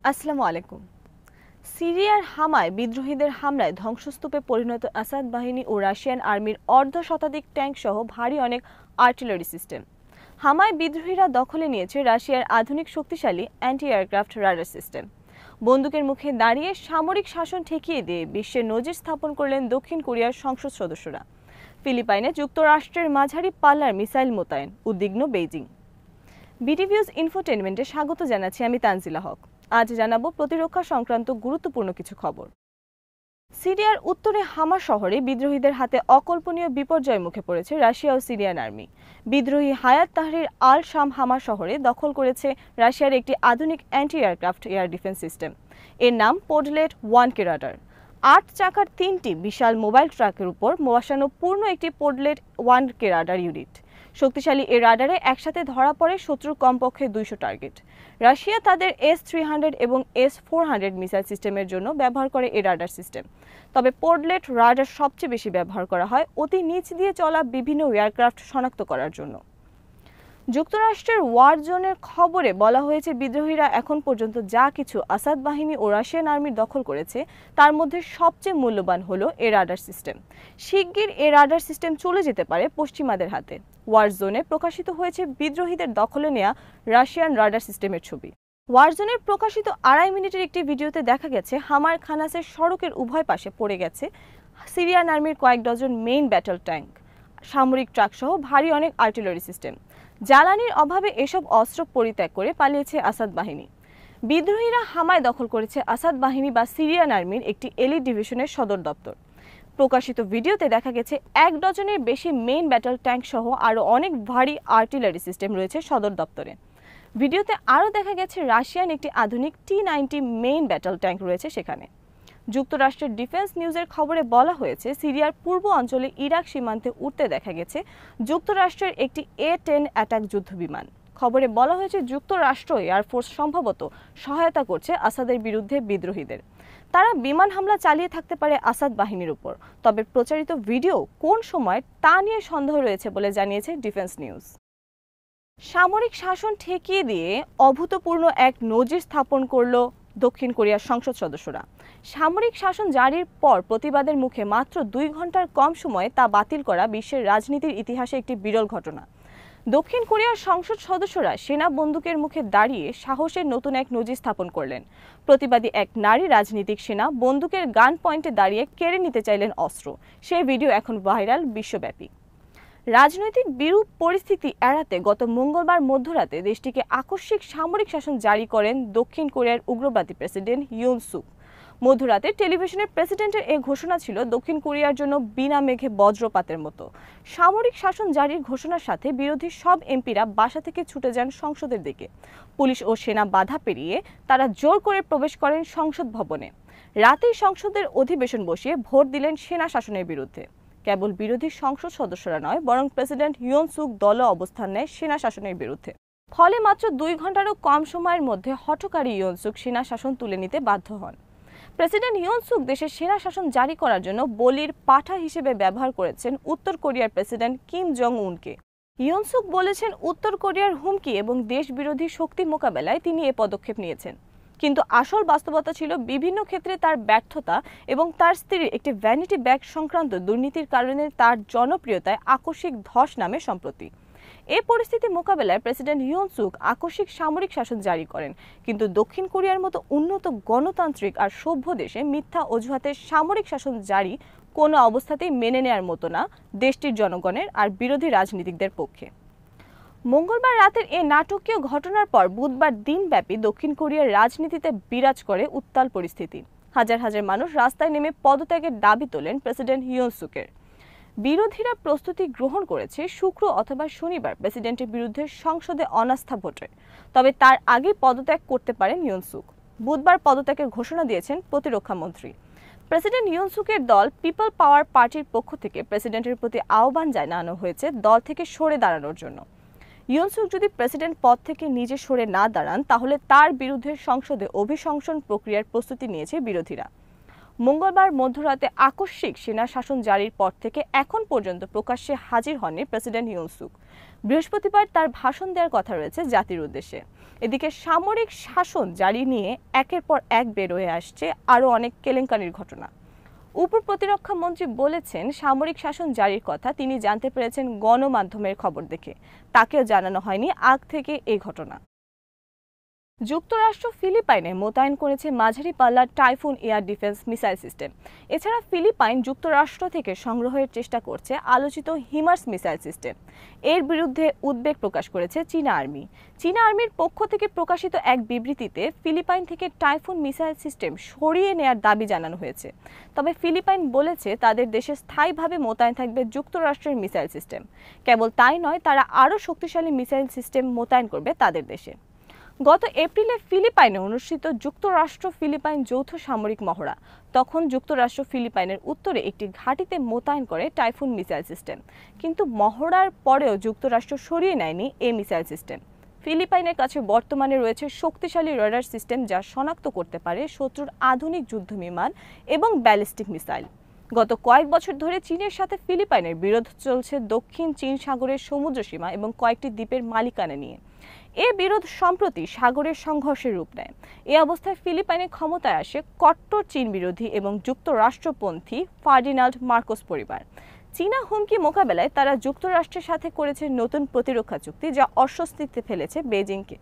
আসসালামু আলাইকুম। সিরিয়ার হামায় বিদ্রোহীদের হামলায় ধ্বংসস্তূপে পরিণত আসাদ বাহিনী ও রাশিয়ান আর্মির অর্ধ শতাধিক ট্যাঙ্ক সহ ভারী অনেক আর্টিলারি সিস্টেম। হামায় বিদ্রোহীরা দখলে নিয়েছে রাশিয়ার আধুনিক শক্তিশালী অ্যান্টি এয়ারক্রাফট রাডার সিস্টেম। বন্দুকের মুখে দাঁড়িয়ে সামরিক শাসন ঠেকিয়ে দিয়ে বিশ্বের নজির স্থাপন করলেন দক্ষিণ কোরিয়ার সংসদ সদস্যরা। ফিলিপাইনে যুক্তরাষ্ট্রের মাঝারি পাল্লার মিসাইল মোতায়েন, উদ্বিগ্ন বেইজিং। বিটিভিউজ ইনফোটেনমেন্টে স্বাগত জানাচ্ছি আমি তানজিলা হক। আজ জানাবো প্রতিরক্ষা সংক্রান্ত গুরুত্বপূর্ণ কিছু খবর। সিরিয়ার উত্তরে হামা শহরে বিদ্রোহীদের হাতে অকল্পনীয় বিপর্যয়ের মুখে পড়েছে রাশিয়া ও সিরিয়ান আর্মি। বিদ্রোহী হায়াত তাহরির আল শাম হামা শহরে দখল করেছে রাশিয়ার একটি আধুনিক anti aircraft air defence system. এর নাম পোডলেট 1K রাডার। 8 চাকার 3টি বিশাল মোবাইল ট্রাকের উপর বসানো পূর্ণ একটি পোডলেট 1K রাডার ইউনিট। শক্তিশালী এই রাডারে একসাথে ধরা পড়ে শত্রুর কমপক্ষে 200 টার্গেট। রাশিয়া তাদের S-300 এবং S-400 মিসাইল সিস্টেমের জন্য ব্যবহার করে এই রাডার সিস্টেম। তবে পোডলেট রাডার সবচেয়ে বেশি ব্যবহার করা হয় অতি নিচ দিয়ে চলা বিভিন্ন এয়ারক্রাফট শনাক্ত করার জন্য। যুক্তরাষ্ট্রের ওয়ার জোনের খবরে বলা হয়েছে, বিদ্রোহীরা এখন পর্যন্ত যা কিছু আসাদ বাহিনী ও রাশিয়ান আর্মির দখল করেছে তার মধ্যে সবচেয়ে মূল্যবান হলো এ রাডার সিস্টেম। শিগগির এ রাডার সিস্টেম চলে যেতে পারে পশ্চিমাদের হাতে। ওয়ার জোনে প্রকাশিত হয়েছে বিদ্রোহীদের দখলে নেওয়া রাশিয়ান রাডার সিস্টেমের ছবি। ওয়ার জোনের প্রকাশিত 2.5 মিনিটের একটি ভিডিওতে দেখা গেছে হামার খানাসের সড়কের উভয় পাশে পড়ে গেছে সিরিয়ান আর্মির কয়েক ডজন মেইন ব্যাটল ট্যাঙ্ক, সামরিক ট্রাক সহ ভারী অনেক আর্টিলারি সিস্টেম। জ্বালানির অভাবে এসব অস্ত্র পরিত্যাগ করে পালিয়েছে আসাদ বাহিনী। বিদ্রোহীরা হামায় দখল করেছে আসাদ বাহিনী বা সিরিয়ান আর্মির একটি এলিট ডিভিশনের সদর দপ্তর। প্রকাশিত ভিডিওতে দেখা গেছে 1 ডজনের বেশি মেইন ব্যাটল ট্যাঙ্ক সহ আরও অনেক ভারী আর্টিলারি সিস্টেম রয়েছে সদর দপ্তরে। ভিডিওতে আরও দেখা গেছে রাশিয়ান একটি আধুনিক T-90 মেইন ব্যাটল ট্যাঙ্ক রয়েছে সেখানে। যুক্তরাষ্ট্রের ডিফেন্স নিউজের খবরে বলা হয়েছে, সিরিয়ার পূর্ব অঞ্চলে ইরাক সীমান্তে উঠতে দেখা গেছে যুক্তরাষ্ট্রের একটি A-10 অ্যাটাক যুদ্ধবিমান। খবরে বলা হয়েছে যুক্তরাষ্ট্র এয়ারফোর্স সম্ভবত সহায়তা করছে আসাদের বিরুদ্ধে বিদ্রোহীদের। তারা বিমান হামলা চালিয়ে থাকতে পারে আসাদ বাহিনীর উপর। তবে প্রচারিত ভিডিও কোন সময় তা নিয়ে সন্দেহ রয়েছে বলে জানিয়েছে ডিফেন্স নিউজ। সামরিক শাসন ঠেকিয়ে দিয়ে অভূতপূর্ণ এক নজির স্থাপন করল দক্ষিণ কোরিয়ার সংসদ সদস্যরা। সামরিক শাসন জারির পর প্রতিবাদের মুখে মাত্র 2 ঘন্টার কম সময়ে তা বাতিল করা বিশ্বের রাজনীতির ইতিহাসে একটি বিরল ঘটনা। দক্ষিণ কোরিয়ার সংসদ সদস্যরা সেনা বন্দুকের মুখে দাঁড়িয়ে সাহসের নতুন এক নজির স্থাপন করলেন। প্রতিবাদী এক নারী রাজনীতিক সেনা বন্দুকের গান পয়েন্টে দাঁড়িয়ে কেড়ে নিতে চাইলেন অস্ত্র। সেই ভিডিও এখন ভাইরাল বিশ্বব্যাপী। রাজনৈতিক বিরূপ পরিস্থিতি এড়াতে গত মঙ্গলবার মধ্যরাতে দেশটিকে আকস্মিক সামরিক শাসন জারি করেন দক্ষিণ কোরিয়ার উগ্রবাদী প্রেসিডেন্ট ইউন সুক। মধ্যরাতে টেলিভিশনে প্রেসিডেন্টের এই ঘোষণা ছিল দক্ষিণ কোরিয়ার জন্য বিনা মেঘে বজ্রপাতের মতো। সামরিক শাসন জারির ঘোষণার সাথে বিরোধী সব এমপিরা বাসা থেকে ছুটে যান সংসদের দিকে। পুলিশ ও সেনা বাধা পেরিয়ে তারা জোর করে প্রবেশ করেন সংসদ ভবনে। রাতেই সংসদের অধিবেশন বসিয়ে ভোট দিলেন সেনা শাসনের বিরুদ্ধে। কেবল বিরোধী সংসদ সদস্যরা নয়, বরং প্রেসিডেন্ট ইউন সুক দলও অবস্থান নেয় সেনা শাসনের বিরুদ্ধে। ফলে মাত্র 2 ঘন্টারও কম সময়ের মধ্যে হঠকারী ইউন সুক সেনা শাসন তুলে নিতে বাধ্য হন। প্রেসিডেন্ট ইউন সুক দেশের সেনা শাসন জারি করার জন্য বলির পাঠা হিসেবে ব্যবহার করেছেন উত্তর কোরিয়ার প্রেসিডেন্ট কিম জং উনকে। ইউন সুক বলেছেন, উত্তর কোরিয়ার হুমকি এবং দেশ বিরোধী শক্তি মোকাবেলায় তিনি এ পদক্ষেপ নিয়েছেন। কিন্তু আসল বাস্তবতা ছিল বিভিন্ন ক্ষেত্রে তার ব্যর্থতা এবং তার স্ত্রীর একটি ভ্যানিটি ব্যাগ সংক্রান্ত দুর্নীতির কারণে তার জনপ্রিয়তায় আকস্মিক ধস নামে সম্প্রতি। এই পরিস্থিতি মোকাবেলায় প্রেসিডেন্ট ইউন সুক আকস্মিক সামরিক শাসন জারি করেন। কিন্তু দক্ষিণ কোরিয়ার মতো উন্নত গণতান্ত্রিক আর সভ্য দেশে মিথ্যা অজুহাতে সামরিক শাসন জারি কোনো অবস্থাতেই মেনে নেওয়ার মতো না দেশটির জনগণের আর বিরোধী রাজনীতিকদের পক্ষে। মঙ্গলবার রাতের এই নাটকীয় ঘটনার পর বুধবার দিনব্যাপী দক্ষিণ কোরিয়ার রাজনীতিতে বিরাজ করে উত্তাল পরিস্থিতি। হাজার হাজার মানুষ রাস্তায় নেমে পদত্যাগের দাবি তোলেন প্রেসিডেন্ট ইউন সুকের। বিরোধীরা প্রস্তুতি গ্রহণ করেছে শুক্র অথবা শনিবার প্রেসিডেন্টের বিরুদ্ধে সংসদে অনাস্থা ভোটে। তবে তার আগে পদত্যাগ করতে পারেন ইউন সুক। বুধবার পদত্যাগের ঘোষণা দিয়েছেন প্রতিরক্ষা মন্ত্রী। প্রেসিডেন্ট ইউন সুকের দল পিপল পাওয়ার পার্টির পক্ষ থেকে প্রেসিডেন্টের প্রতি আহ্বান জানানো হয়েছে দল থেকে সরে দাঁড়ানোর জন্য। ইউন সুক যদি প্রেসিডেন্ট পদ থেকে নিজে সরে না দাঁড়ান তাহলে তার বিরুদ্ধে সংসদে অভিশংসন প্রক্রিয়ার প্রস্তুতি নিয়েছে বিরোধীরা। মঙ্গলবার মধ্যরাতে আকস্মিক সেনা শাসন জারির পর থেকে এখন পর্যন্ত প্রকাশ্যে হাজির হননি প্রেসিডেন্ট ইউন সুক। বৃহস্পতিবার তার ভাষণ দেওয়ার কথা রয়েছে জাতির উদ্দেশ্যে। এদিকে সামরিক শাসন জারি নিয়ে একের পর এক বের হয়ে আসছে আরও অনেক কেলেঙ্কারির ঘটনা। উপ প্রতিরক্ষা মন্ত্রী বলেছেন, সামরিক শাসন জারির কথা তিনি জানতে পেরেছেন গণমাধ্যমের খবর দেখে। তাকেও জানানো হয়নি আগ থেকে এই ঘটনা। যুক্তরাষ্ট্র ফিলিপাইনে মোতায়েন করেছে মাঝারি পাল্লার typhoon air defence missile system. এছাড়া ফিলিপাইন যুক্তরাষ্ট্র থেকে সংগ্রহের চেষ্টা করছে আলোচিত হিমার্স মিসাইল সিস্টেম। এর বিরুদ্ধে উদ্বেগ প্রকাশ করেছে চীনা আর্মি। চীনা আর্মির পক্ষ থেকে প্রকাশিত এক বিবৃতিতে ফিলিপাইন থেকে টাইফুন মিসাইল সিস্টেম সরিয়ে নেয়ার দাবি জানানো হয়েছে। তবে ফিলিপাইন বলেছে তাদের দেশে স্থায়ীভাবে মোতায়েন থাকবে যুক্তরাষ্ট্রের মিসাইল সিস্টেম। কেবল তাই নয়, তারা আরও শক্তিশালী মিসাইল সিস্টেম মোতায়েন করবে তাদের দেশে। গত এপ্রিলে ফিলিপাইনে অনুষ্ঠিত যুক্তরাষ্ট্র ফিলিপাইন যৌথ সামরিক মহড়া। তখন যুক্তরাষ্ট্র ফিলিপাইনের উত্তরে একটি ঘাঁটিতে মোতায়েন করে টাইফুন মিসাইল সিস্টেম। কিন্তু মহড়ার পরেও যুক্তরাষ্ট্র সরিয়ে নেয়নি এই মিসাইল সিস্টেম। ফিলিপাইনের কাছে বর্তমানে রয়েছে শক্তিশালী রাডার সিস্টেম যা শনাক্ত করতে পারে শত্রুর আধুনিক যুদ্ধবিমান এবং ব্যালিস্টিক মিসাইল। গত কয়েক বছর ধরে চীনের সাথে ফিলিপাইনের বিরোধ চলছে দক্ষিণ চীন সাগরের সমুদ্রসীমা এবং কয়েকটি দ্বীপের মালিকানা নিয়ে। এ বিরোধ সম্প্রতি সাগরের সংঘর্ষের রূপ নেয়। এ অবস্থায় ফিলিপাইনে ক্ষমতায় আসে কট্টর চীন বিরোধী এবং যুক্তরাষ্ট্রপন্থী ফার্ডিনান্ড মার্কোস পরিবার। চীনা হুমকি মোকাবেলায় তারা যুক্তরাষ্ট্রের সাথে করেছে নতুন প্রতিরক্ষা চুক্তি, যা অস্বস্তিতে ফেলেছে বেজিংকে।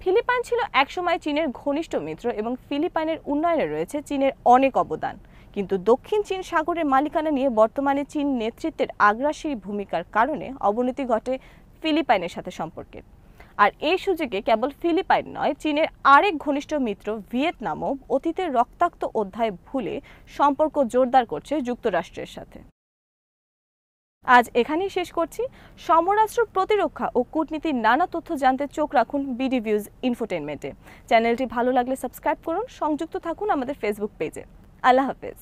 ফিলিপাইন ছিল একসময় চীনের ঘনিষ্ঠ মিত্র এবং ফিলিপাইনের উন্নয়নে রয়েছে চীনের অনেক অবদান। কিন্তু দক্ষিণ চীন সাগরের মালিকানা নিয়ে বর্তমানে চীন নেতৃত্বের আগ্রাসী ভূমিকার কারণে অবনতি ঘটে ফিলিপাইনের সাথে সম্পর্কের। আর এই সুযোগে কেবল ফিলিপাইন নয়, চীনের আরেক ঘনিষ্ঠ মিত্র ভিয়েতনামও অতীতের রক্তাক্ত অধ্যায় ভুলে সম্পর্ক জোরদার করছে যুক্তরাষ্ট্রের সাথে। আজ এখানেই শেষ করছি। সমরাস্ত্র, প্রতিরক্ষা ও কূটনীতির নানা তথ্য জানতে চোখ রাখুন বিডি ভিউজ ইনফোটেইনমেন্টে। চ্যানেলটি ভালো লাগলে সাবস্ক্রাইব করুন, সংযুক্ত থাকুন আমাদের ফেসবুক পেজে। আল্লাহ হাফেজ।